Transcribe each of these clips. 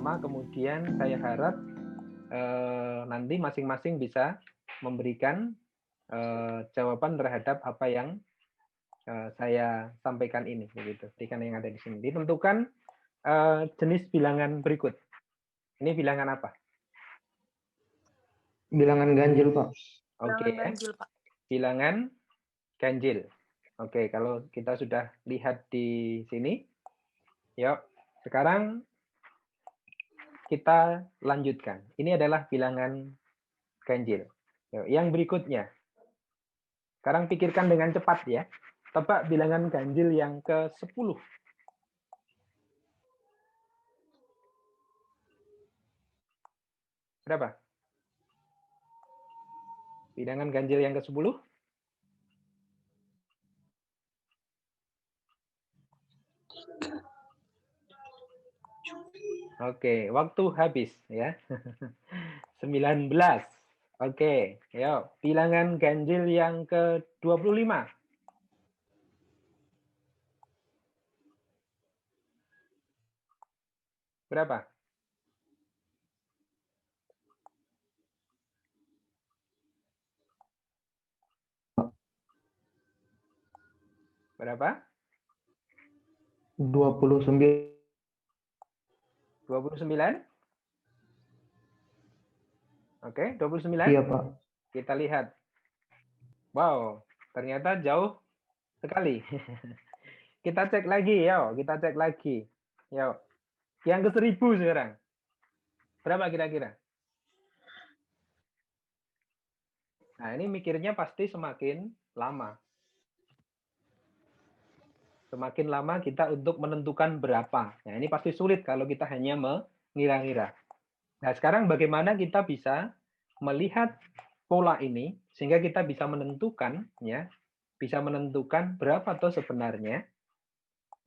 sama-sama, kemudian saya harap nanti masing-masing bisa memberikan jawaban terhadap apa yang saya sampaikan ini, begitu. Berikan yang ada di sini. Ditentukan jenis bilangan berikut. Ini bilangan apa? Bilangan ganjil, Pak. Oke, Bilangan ganjil, Pak. Bilangan ganjil. Oke, kalau kita sudah lihat di sini, yuk. Sekarang kita lanjutkan. Ini adalah bilangan ganjil. Yuk, yang berikutnya. Sekarang pikirkan dengan cepat ya. Tebak bilangan ganjil yang ke-10. Berapa? Bilangan ganjil yang ke-10? Oke, waktu habis ya. 19. Oke, yuk. Bilangan ganjil yang ke-25. Berapa? Berapa? 29. 29? Oke, 29? Iya, Pak. Kita lihat. Wow, ternyata jauh sekali. Kita cek lagi, yuk. Kita cek lagi. Yuk. Yang ke-1000 sekarang. Berapa kira-kira? Nah, ini mikirnya pasti semakin lama. Semakin lama kita untuk menentukan berapa. Nah, ini pasti sulit kalau kita hanya mengira-ngira. Nah, sekarang bagaimana kita bisa melihat pola ini sehingga kita bisa menentukan ya, bisa menentukan berapa tuh sebenarnya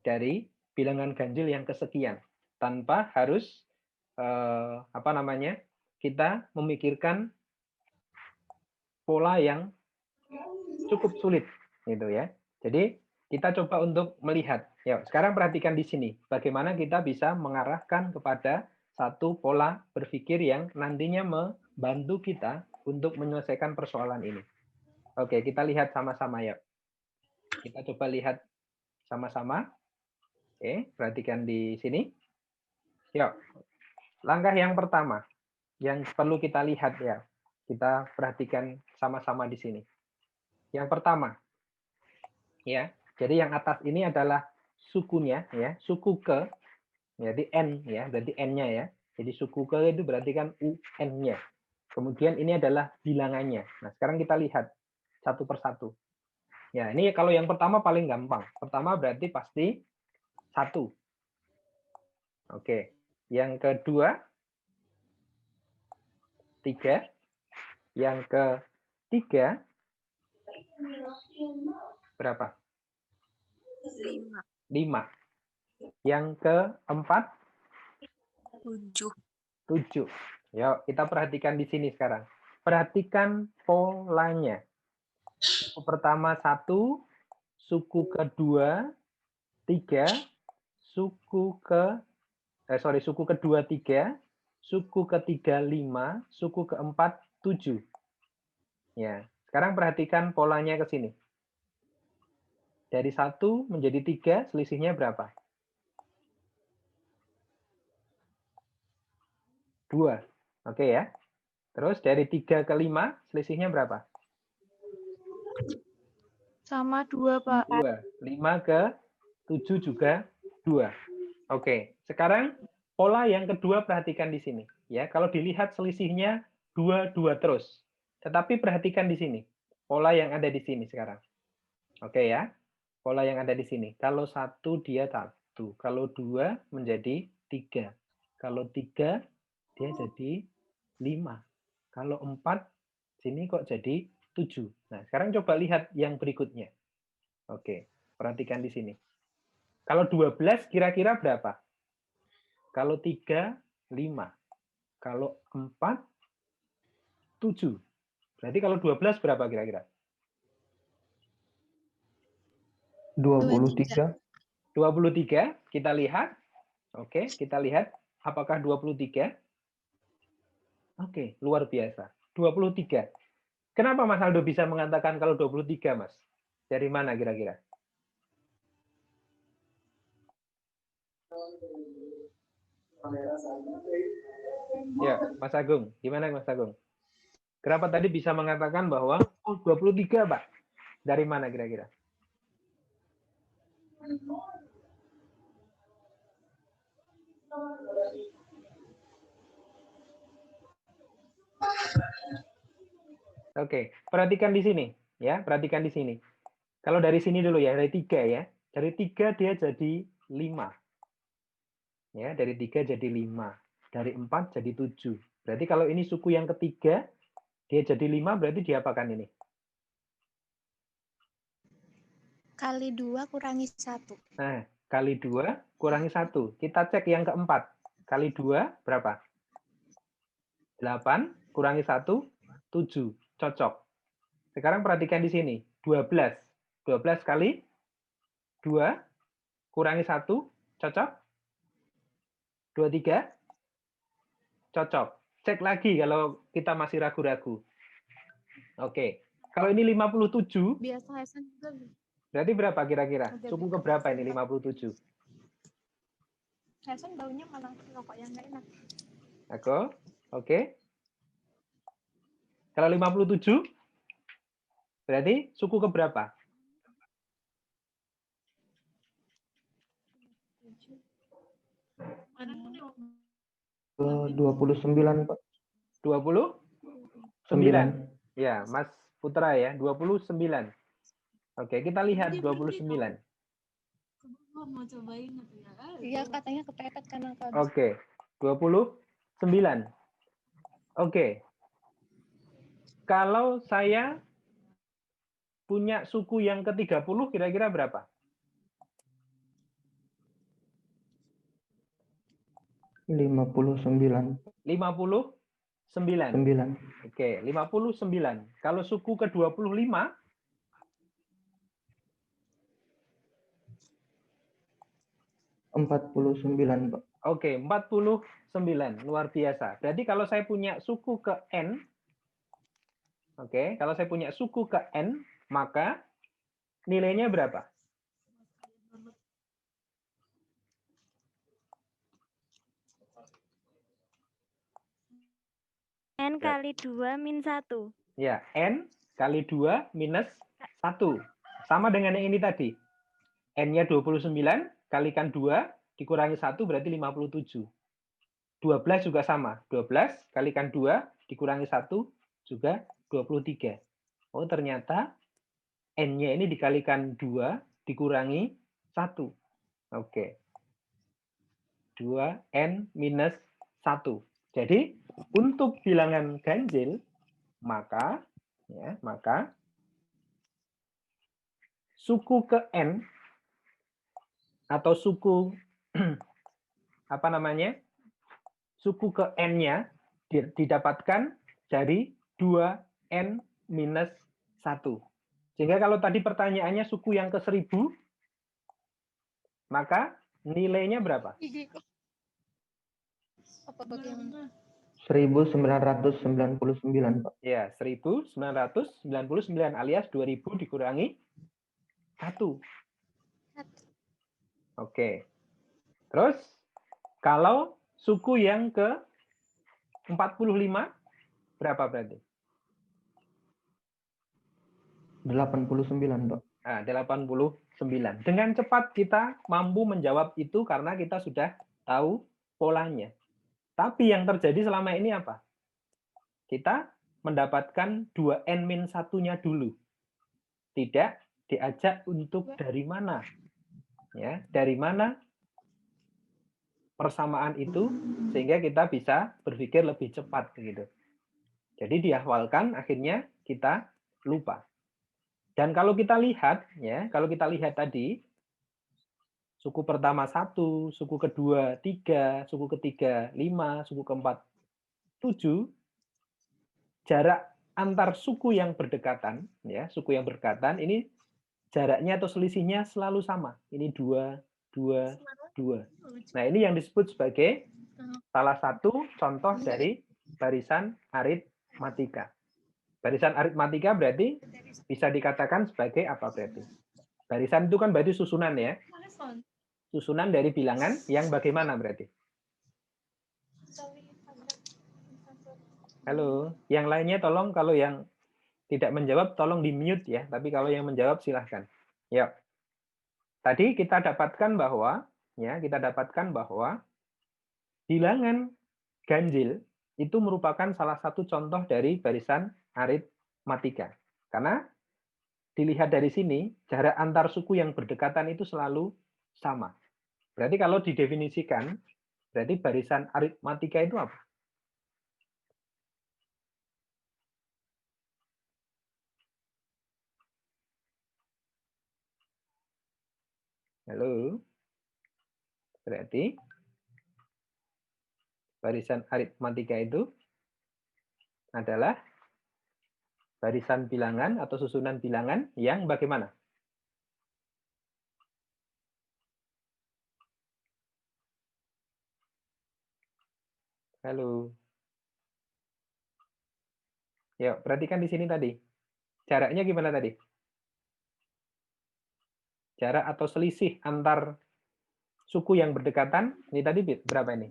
dari bilangan ganjil yang kesekian tanpa harus apa namanya? Kita memikirkan pola yang cukup sulit gitu ya. Jadi kita coba untuk melihat. Ya, sekarang perhatikan di sini bagaimana kita bisa mengarahkan kepada satu pola berpikir yang nantinya membantu kita untuk menyelesaikan persoalan ini. Oke, kita lihat sama-sama ya. Kita coba lihat sama-sama. Oke, perhatikan di sini. Yuk. Langkah yang pertama yang perlu kita lihat ya. Kita perhatikan sama-sama di sini. Yang pertama, ya. Jadi yang atas ini adalah sukunya ya, suku ke. Jadi N ya, berarti N-nya ya. Jadi suku ke itu berarti kan UN-nya. Kemudian ini adalah bilangannya. Nah, sekarang kita lihat satu persatu. Ya, ini kalau yang pertama paling gampang. Pertama berarti pasti 1. Oke. Yang kedua 3. Yang ketiga berapa? 5. 5. Yang keempat 7. 7. Yuk, kita perhatikan di sini sekarang. Perhatikan polanya. Suku pertama 1, suku kedua 3, suku suku kedua 3, suku ketiga 5, suku keempat 7. Ya, sekarang perhatikan polanya ke sini. Dari 1 menjadi 3, selisihnya berapa? 2. Oke ya. Terus dari 3 ke 5, selisihnya berapa? Sama 2, Pak. 2. 5 ke 7 juga 2. Oke, sekarang pola yang kedua perhatikan di sini. Ya, kalau dilihat selisihnya 2, 2 terus. Tetapi perhatikan di sini. Pola yang ada di sini sekarang. Oke ya. Pola yang ada di sini. Kalau 1 dia 1. Kalau 2 menjadi 3. Kalau 3 dia jadi 5. Kalau 4 sini kok jadi 7. Nah, sekarang coba lihat yang berikutnya. Oke, perhatikan di sini. Kalau 12 kira-kira berapa? Kalau 3, 5. Kalau 4, 7. Berarti kalau 12 berapa kira-kira? 23. 23, kita lihat. Oke, kita lihat Apakah 23? Oke, luar biasa. 23. Kenapa Mas Aldo bisa mengatakan kalau 23, Mas? Dari mana kira-kira? Ya, Mas Agung. Gimana Mas Agung? Kenapa tadi bisa mengatakan bahwa oh 23, Pak? Dari mana kira-kira? Oke, perhatikan di sini, ya, perhatikan di sini. Kalau dari sini dulu ya, dari 3 ya. Dari 3 dia jadi 5. Ya, dari 3 jadi 5. Dari 4 jadi 7. Berarti kalau ini suku yang ketiga, dia jadi 5, berarti diapakan ini? Kali 2 kurangi 1. Nah, kali 2 kurangi 1. Kita cek yang keempat. Kali 2 berapa? 8 kurangi 1, 7. Cocok. Sekarang perhatikan di sini. 12. 12 kali 2 kurangi 1, cocok? 23? Cocok. Cek lagi kalau kita masih ragu-ragu. Oke. Kalau ini 57, Biasa Hasan juga. berarti berapa kira-kira? Suku ke berapa ini 57? Hasan baunya malah rokok yang nggak enak. Aku? Oke. Kalau 57, berarti suku ke berapa? 29, Pak. 29. Ya, Mas Putra ya, 29. Oke, kita lihat 29. Mau cobain gitu ya. Iya, katanya kepepet karena kalau Oke, 29. Oke. Kalau saya punya suku yang ke-30, kira-kira berapa? 59. 59. 9. Oke, 59. Kalau suku ke-25, 49, Pak. oke, 49. Luar biasa. Berarti kalau saya punya suku ke N, oke, kalau saya punya suku ke N, maka nilainya berapa? N kali 2 min 1. Ya, N kali 2 minus 1. Sama dengan yang ini tadi. N-nya 29, kalikan 2, dikurangi 1, berarti 57. 12 juga sama. 12 kalikan 2, dikurangi 1, juga 23. Oh, ternyata N-nya ini dikalikan 2, dikurangi 1. Oke. 2N minus 1. Jadi, untuk bilangan ganjil, maka suku ke N atau suku apa namanya? Suku ke N-nya didapatkan dari 2N minus 1. Sehingga kalau tadi pertanyaannya suku yang ke 1000, maka nilainya berapa? apa bagaimana? 1999, Pak. Ya, 1999 alias 2000 dikurangi 1. Oke. Terus, kalau suku yang ke 45, berapa berarti? 89, Pak. Nah, 89. Dengan cepat kita mampu menjawab itu karena kita sudah tahu polanya. Tapi yang terjadi selama ini apa? Kita mendapatkan 2N-1-nya dulu. Tidak diajak untuk dari mana. Ya, dari mana persamaan itu sehingga kita bisa berpikir lebih cepat gitu. Jadi dihafalkan, akhirnya kita lupa. Dan kalau kita lihat ya, kalau kita lihat tadi suku pertama 1, suku kedua 3, suku ketiga 5, suku keempat 7, jarak antar suku yang berdekatan ya, suku yang berdekatan ini jaraknya atau selisihnya selalu sama. Ini 2, 2, 2. Nah, ini yang disebut sebagai salah satu contoh dari barisan aritmatika. Barisan aritmatika berarti bisa dikatakan sebagai apa berarti? Barisan itu kan berarti susunan ya. Susunan dari bilangan yang bagaimana berarti? Halo, yang lainnya tolong kalau yang tidak menjawab tolong di-mute ya, tapi kalau yang menjawab silahkan. Ya. Tadi kita dapatkan bahwa bilangan ganjil itu merupakan salah satu contoh dari barisan aritmatika. Karena dilihat dari sini, jarak antar suku yang berdekatan itu selalu sama. Berarti kalau didefinisikan, berarti barisan aritmatika itu apa? Halo? Berarti barisan aritmatika itu adalah barisan bilangan atau susunan bilangan yang bagaimana? Halo. Ya, perhatikan di sini tadi. Jaraknya gimana tadi? Jarak atau selisih antar suku yang berdekatan, ini tadi berapa ini?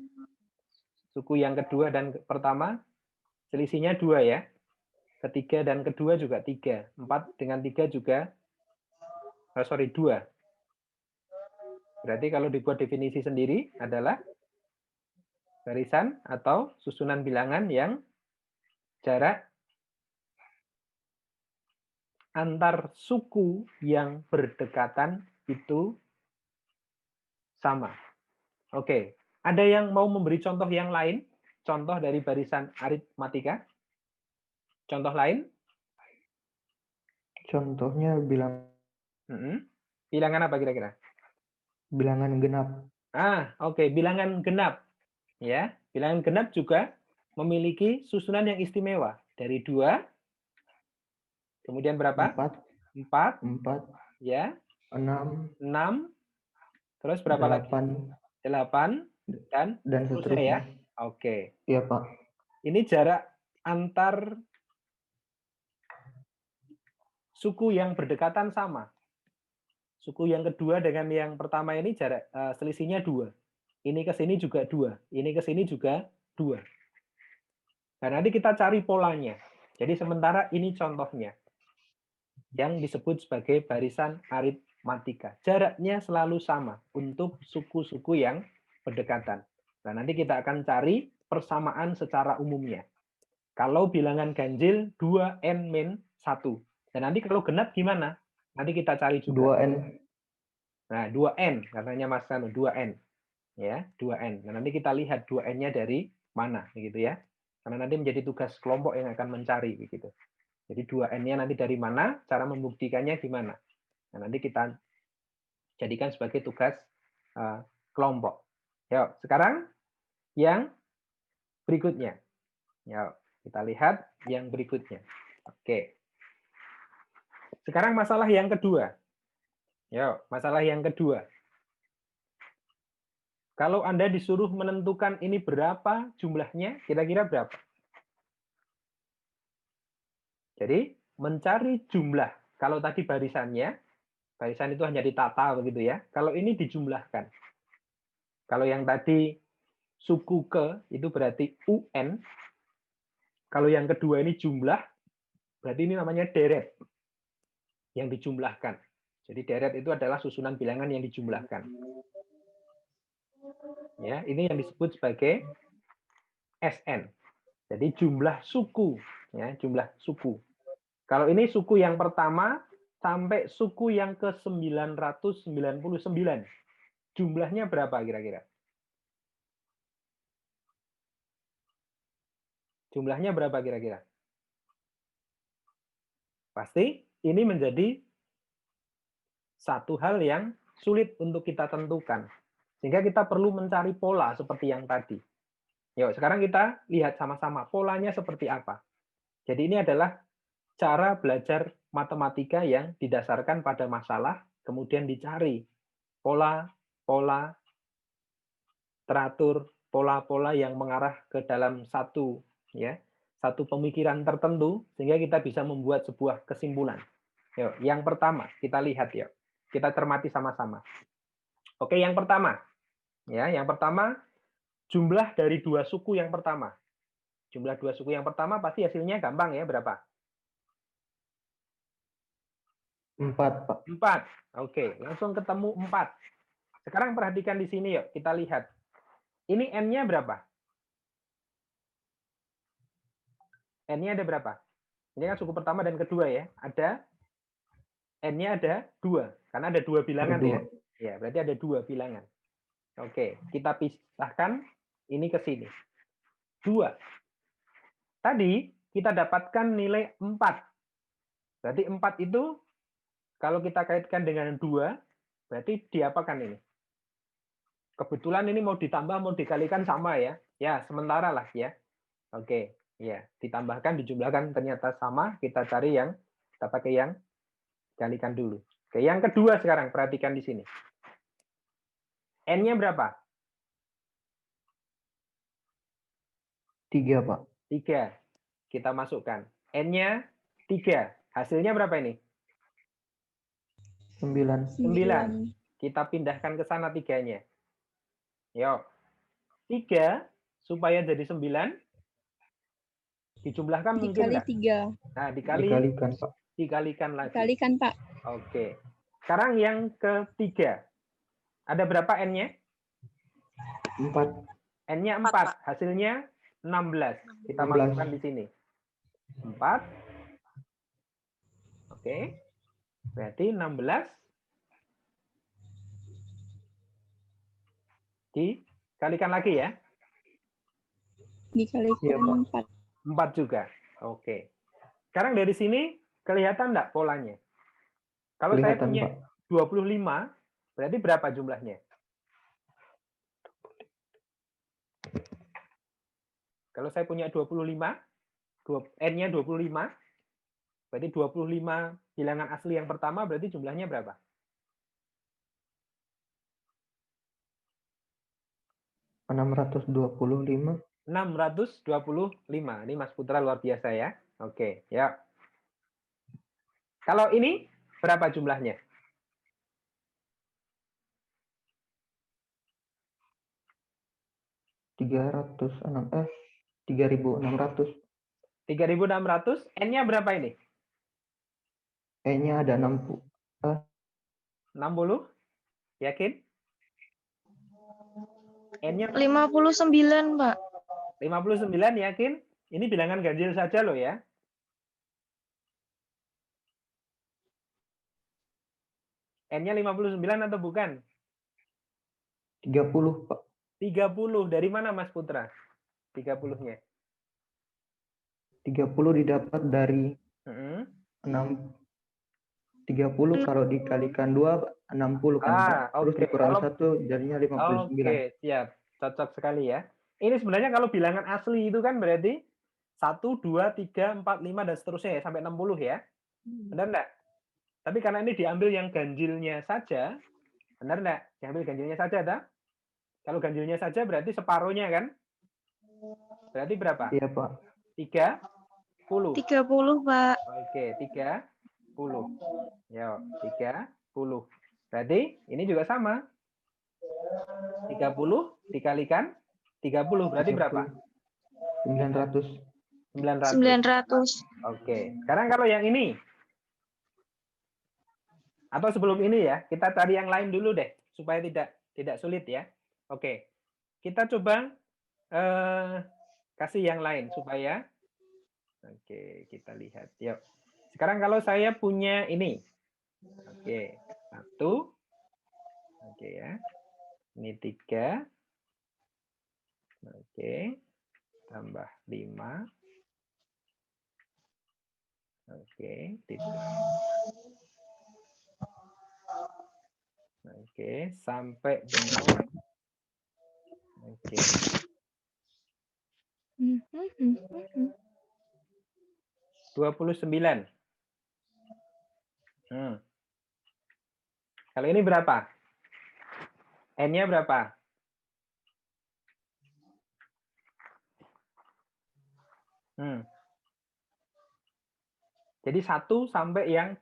Suku yang kedua dan pertama, selisihnya 2 ya. Ketiga dan kedua juga 3. 4 dengan 3 juga, 2. Berarti kalau dibuat definisi sendiri adalah barisan atau susunan bilangan yang jarak antar suku yang berdekatan itu sama. Oke, ada yang mau memberi contoh yang lain? Contoh dari barisan aritmatika? Contoh lain? Contohnya Bilangan apa kira-kira? bilangan genap. Oke, bilangan genap. Ya, bilangan genap juga memiliki susunan yang istimewa. Dari 2, kemudian berapa? 4, 4, ya. 6, 6, terus berapa lagi? 8, dan seterusnya ya. Oke. Iya, Pak. Ini jarak antar suku yang berdekatan sama. Suku yang kedua dengan yang pertama ini jarak selisihnya 2. Ini ke sini juga 2. Ini ke sini juga 2. Nah, nanti kita cari polanya. Jadi sementara ini contohnya yang disebut sebagai barisan aritmatika. Jaraknya selalu sama untuk suku-suku yang berdekatan. Nah, nanti kita akan cari persamaan secara umumnya. Kalau bilangan ganjil 2n-1. Dan nanti kalau genap gimana? Nanti kita cari juga. 2n. Nah, 2n katanya Mas Kanu, 2n. Ya, 2n. Nah, nanti kita lihat 2n-nya dari mana begitu ya. Karena nanti menjadi tugas kelompok yang akan mencari begitu. Jadi 2n-nya nanti dari mana, cara membuktikannya gimana. Nah, nanti kita jadikan sebagai tugas kelompok. Yuk, sekarang yang berikutnya. Yuk, kita lihat yang berikutnya. Oke. Sekarang masalah yang kedua. Yuk, masalah yang kedua. Kalau Anda disuruh menentukan ini berapa jumlahnya, kira-kira berapa? Jadi, mencari jumlah. Kalau tadi barisannya, barisan itu hanya ditata begitu ya. Kalau ini dijumlahkan. Kalau yang tadi suku ke, itu berarti UN. Kalau yang kedua ini jumlah, berarti ini namanya deret. Yang dijumlahkan. Jadi deret itu adalah susunan bilangan yang dijumlahkan. Ya, ini yang disebut sebagai SN. Jadi jumlah suku, ya, jumlah suku. Kalau ini suku yang pertama sampai suku yang ke-999. Jumlahnya berapa kira-kira? Jumlahnya berapa kira-kira? Pasti ini menjadi satu hal yang sulit untuk kita tentukan. Sehingga kita perlu mencari pola seperti yang tadi. Yuk, sekarang kita lihat sama-sama polanya seperti apa. Jadi ini adalah cara belajar matematika yang didasarkan pada masalah, kemudian dicari pola, teratur, pola-pola yang mengarah ke dalam satu pemikiran tertentu sehingga kita bisa membuat sebuah kesimpulan. Yuk, yang pertama kita lihat yuk. Kita cermati sama-sama. Oke, yang pertama. Ya, yang pertama jumlah dari dua suku yang pertama. Jumlah dua suku yang pertama pasti hasilnya gampang ya, berapa? 4, Pak. 4. Oke, langsung ketemu 4. Sekarang perhatikan di sini yuk, kita lihat. Ini N-nya berapa? N-nya ada berapa? Ini kan suku pertama dan kedua ya. Ada N-nya ada 2. Karena ada 2 bilangan Ada ya. Ya, berarti ada 2 bilangan. Oke, kita pisahkan ini ke sini. 2. Tadi kita dapatkan nilai 4. Berarti 4 itu kalau kita kaitkan dengan 2, berarti diapakan ini? Kebetulan ini mau ditambah, mau dikalikan sama ya. Ya, sementara lah ya. Oke, ya. Ditambahkan, dijumlahkan ternyata sama. Kita cari yang, kita pakai yang kalikan dulu. Oke, yang kedua sekarang, perhatikan di sini. N-nya berapa? 3, Pak. 3. Kita masukkan. N-nya 3. Hasilnya berapa ini? 9. 9. Kita pindahkan ke sana 3-nya. Yuk. 3 supaya jadi 9 dijumlahkan mungkin Dikali enggak? 3. Nah, Dikalikan, Pak. dikalikan lagi. Dikalikan, Pak. Oke. Sekarang yang ketiga. Ada berapa N-nya? 4. N-nya 4. Hasilnya 16. Kita 16. masukkan di sini. 4. Oke. Berarti 16 dikalikan lagi ya. Dikalikan Iya, Pak. 4. 4 juga. Oke. Sekarang dari sini kelihatan enggak polanya? Kalau saya Kelihatan, punya Pak. 25, berarti berapa jumlahnya? Kalau saya punya 25, N-nya 25, berarti 25 bilangan asli yang pertama, berarti jumlahnya berapa? 625. 625. Ini Mas Putra luar biasa ya. Oke, ya. Kalau ini berapa jumlahnya? 306. 3.600. N-nya berapa ini? E-nya ada 60. 60? Yakin? N-nya 59, Pak. 59, yakin? Ini bilangan ganjil saja loh ya. N-nya 59 atau bukan? 30, Pak. 30. Dari mana Mas Putra? 30-nya. 30 didapat dari 6. 30 kalau dikalikan 2, 60 kan, Pak. Terus Oke. dikurang Kalau 1, jadinya 59. Oke, siap. Cocok sekali ya. Ini sebenarnya kalau bilangan asli itu kan berarti 1, 2, 3, 4, 5, dan seterusnya ya, sampai 60 ya. Benar enggak? Tapi karena ini diambil yang ganjilnya saja, benar enggak? Diambil ganjilnya saja, tak? Kalau ganjilnya saja berarti separuhnya kan? Berarti berapa? Iya, Pak. 30. 30, Pak. Oke, 30. Yo, 30. Berarti ini juga sama. 30 dikalikan 30 berarti berapa? 900. 900. 900. Oke. Sekarang kalau yang ini. Atau sebelum ini ya, kita cari yang lain dulu deh supaya tidak sulit ya. Oke. Kita coba kasih yang lain supaya oke, kita lihat. Yuk. Sekarang kalau saya punya ini. Oke, 1. Oke ya. Ini 3. Oke. Tambah 5. Oke, titik. Oke, sampai dengan oke. 29. Kalau ini berapa? N-nya berapa? Jadi 1 sampai yang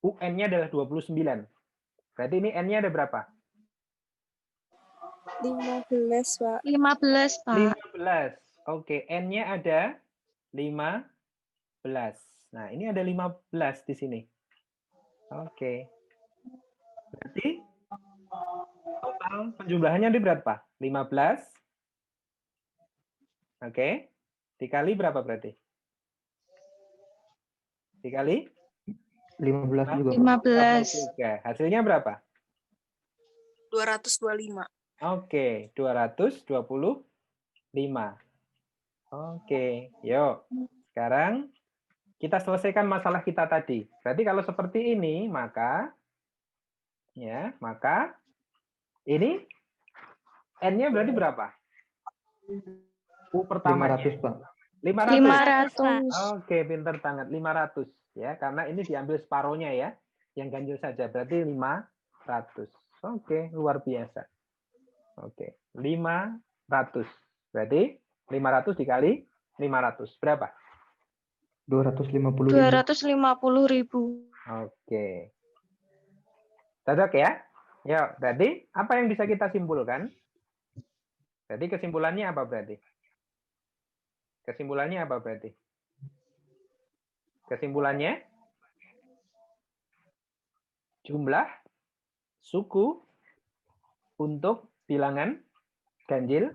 UN-nya adalah 29. Berarti ini N-nya ada berapa? 15, Pak. 15, Pak. 15. Oke, N-nya ada 15. Nah, ini ada 15 di sini. Oke. Berarti total penjumlahannya ada berapa? 15. Oke. Dikali berapa berarti? Dikali 15 juga, Pak. 15. juga. Hasilnya berapa? 225. Oke, 225. Oke, yuk. Sekarang kita selesaikan masalah kita tadi. Berarti kalau seperti ini, maka ini N-nya berarti berapa? U pertamanya. 500, Pak. 500. 500. Oke, pinter banget. 500 ya, karena ini diambil separohnya ya. Yang ganjil saja berarti 500. Oke, luar biasa. Oke, 500. Berarti 500 dikali 500 berapa? 250.000. 250.000. Oke. Cocok ya? Ya, berarti apa yang bisa kita simpulkan? Jadi kesimpulannya apa berarti? Kesimpulannya apa berarti? Kesimpulannya jumlah suku untuk bilangan ganjil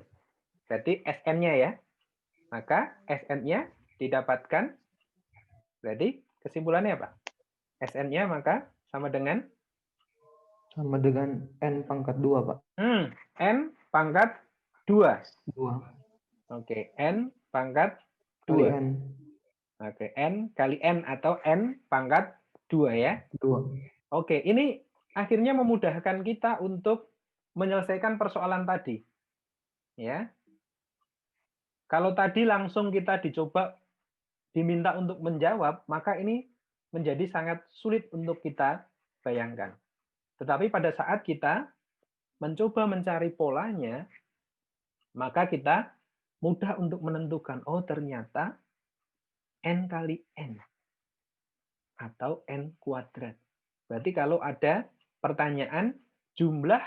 berarti SN-nya ya. Maka SN-nya didapatkan berarti kesimpulannya apa? SN-nya maka sama dengan N pangkat 2, Pak. N pangkat 2. 2. Oke, N pangkat Kali 2. N. Oke, N kali N atau N pangkat 2 ya. 2. Oke, ini akhirnya memudahkan kita untuk menyelesaikan persoalan tadi. Ya. Kalau tadi langsung kita diminta untuk menjawab, maka ini menjadi sangat sulit untuk kita bayangkan. Tetapi pada saat kita mencoba mencari polanya, maka kita mudah untuk menentukan, oh ternyata N kali N atau N kuadrat. Berarti kalau ada pertanyaan jumlah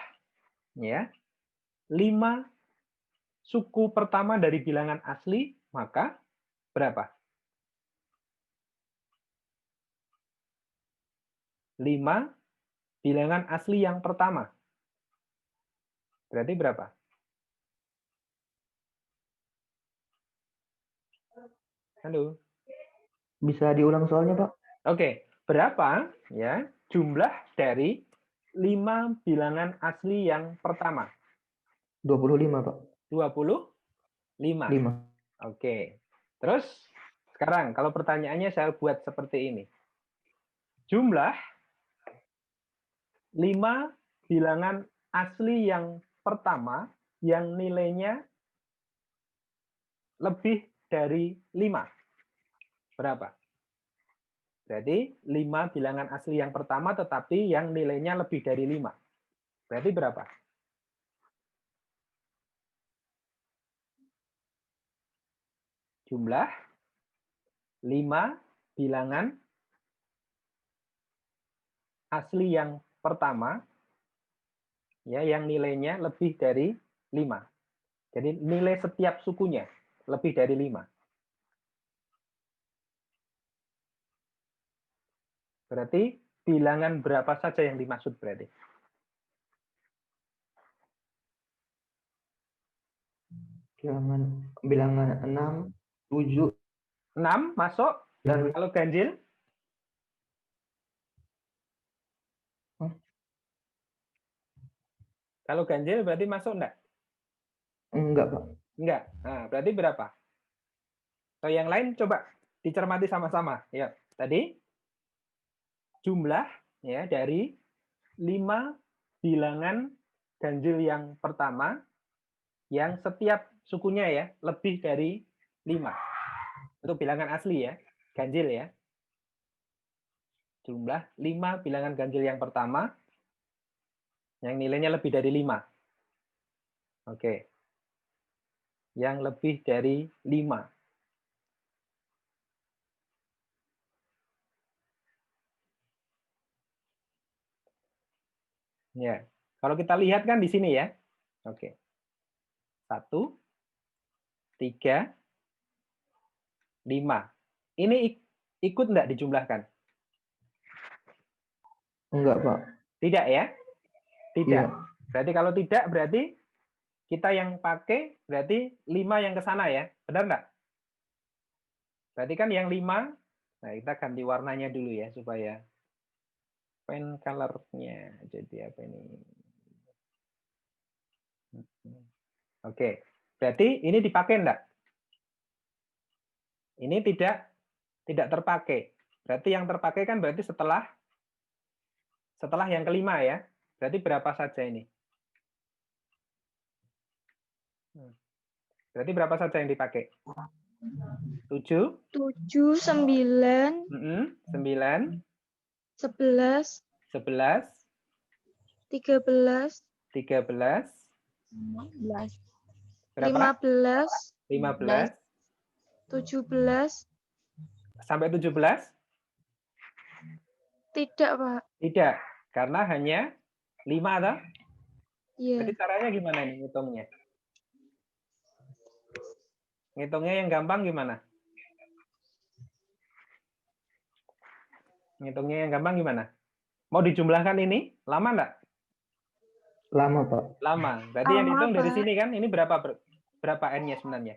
ya 5 suku pertama dari bilangan asli, maka berapa? 5 bilangan asli yang pertama. Berarti berapa? Halo. Bisa diulang soalnya, Pak? Oke, berapa ya jumlah dari 5 bilangan asli yang pertama? 25, Pak. 25. 5. Oke. Terus sekarang kalau pertanyaannya saya buat seperti ini. Jumlah 5 bilangan asli yang pertama yang nilainya lebih dari 5. Berapa? Berarti 5 bilangan asli yang pertama tetapi yang nilainya lebih dari 5. Berarti berapa? Jumlah 5 bilangan asli yang pertama ya yang nilainya lebih dari 5. Jadi nilai setiap sukunya lebih dari 5. Berarti bilangan berapa saja yang dimaksud berarti? Bilangan 6, 7. 6 masuk. Dan Kalau ganjil? Kalau ganjil berarti masuk enggak? enggak, Pak. Enggak. Nah, berarti berapa? So, yang lain coba dicermati sama-sama. Ya, tadi jumlah ya dari 5 bilangan ganjil yang pertama yang setiap sukunya ya lebih dari 5. Untuk bilangan asli ya, ganjil ya. Jumlah 5 bilangan ganjil yang pertama yang nilainya lebih dari 5. Oke. yang lebih dari 5. Ya, kalau kita lihat kan di sini ya. Oke. 1, 3, 5. Ini ikut enggak dijumlahkan? Enggak, Pak. Tidak ya? Tidak. Iya. Berarti kalau tidak, berarti kita yang pakai berarti 5 yang ke sana ya. Benar enggak? Berarti kan yang 5, nah kita ganti warnanya dulu ya supaya pen color-nya jadi apa ini? Oke. Berarti ini dipakai enggak? Ini tidak terpakai. Berarti yang terpakai kan berarti setelah yang kelima ya. Berarti berapa saja ini? Berarti berapa saja yang dipakai? 7, 7, 9, 9, 11, 11, 13, 13, 11. berapa? 15, 15, 17. sampai 17? Tidak, Pak. Tidak, karena hanya 5 atau? Iya. Jadi caranya gimana nih ngitungnya? Ngitungnya yang gampang gimana? Ngitungnya yang gampang gimana? Mau dijumlahkan ini? Lama enggak? Lama, Pak. Lama. Berarti yang Lama, dihitung dari Pak. sini kan? Ini berapa N-nya sebenarnya?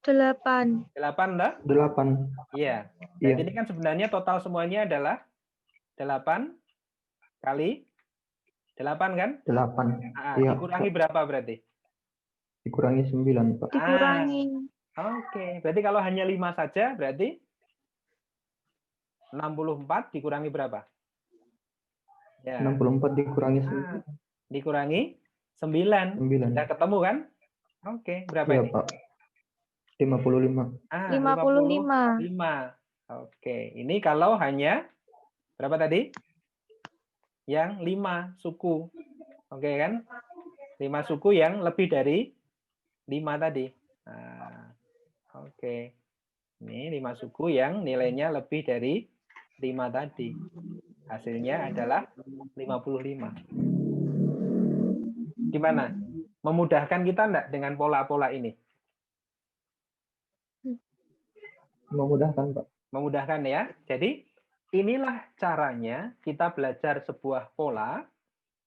8. 8 enggak? 8. Iya. Iya. Jadi ini kan sebenarnya total semuanya adalah 8 kali 8 kan? 8. Iya, Dikurangi Pak. berapa berarti? Dikurangi 9, Pak. Dikurangi. Oke. Berarti kalau hanya 5 saja berarti 64 dikurangi berapa? Ya. 64 dikurangi 9. Dikurangi 9. 9. Sudah ketemu kan? Oke. Berapa Iya, ini? Pak. 55. 55. Oke. Ini kalau hanya berapa tadi? Yang 5 suku. Oke kan? 5 suku yang lebih dari 5 tadi. Nah, oke. Ini 5 suku yang nilainya lebih dari 5 tadi. Hasilnya adalah 55. Gimana? Memudahkan kita enggak dengan pola-pola ini? Memudahkan, Pak. Memudahkan ya. Jadi inilah caranya kita belajar sebuah pola.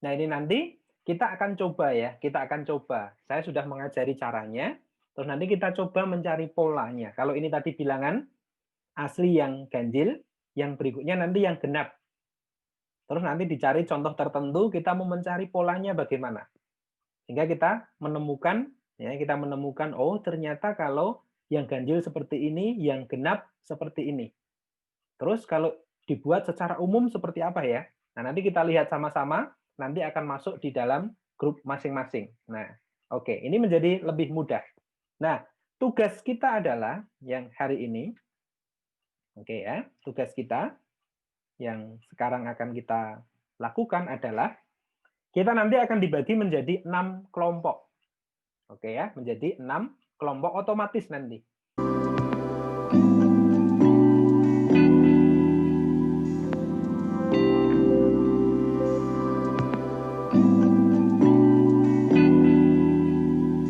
Nah, ini nanti kita akan coba ya. Kita akan coba. Saya sudah mengajari caranya. Terus nanti kita coba mencari polanya. Kalau ini tadi bilangan asli yang ganjil, yang berikutnya nanti yang genap. Terus nanti dicari contoh tertentu, kita mau mencari polanya bagaimana. Sehingga kita menemukan oh ternyata kalau yang ganjil seperti ini, yang genap seperti ini. Terus kalau dibuat secara umum seperti apa ya? Nah, nanti kita lihat sama-sama, nanti akan masuk di dalam grup masing-masing. Nah, oke, ini menjadi lebih mudah. Nah, tugas kita adalah yang hari ini, oke ya, tugas kita yang sekarang akan kita lakukan adalah kita nanti akan dibagi menjadi 6 kelompok. Oke ya, menjadi 6 kelompok otomatis nanti.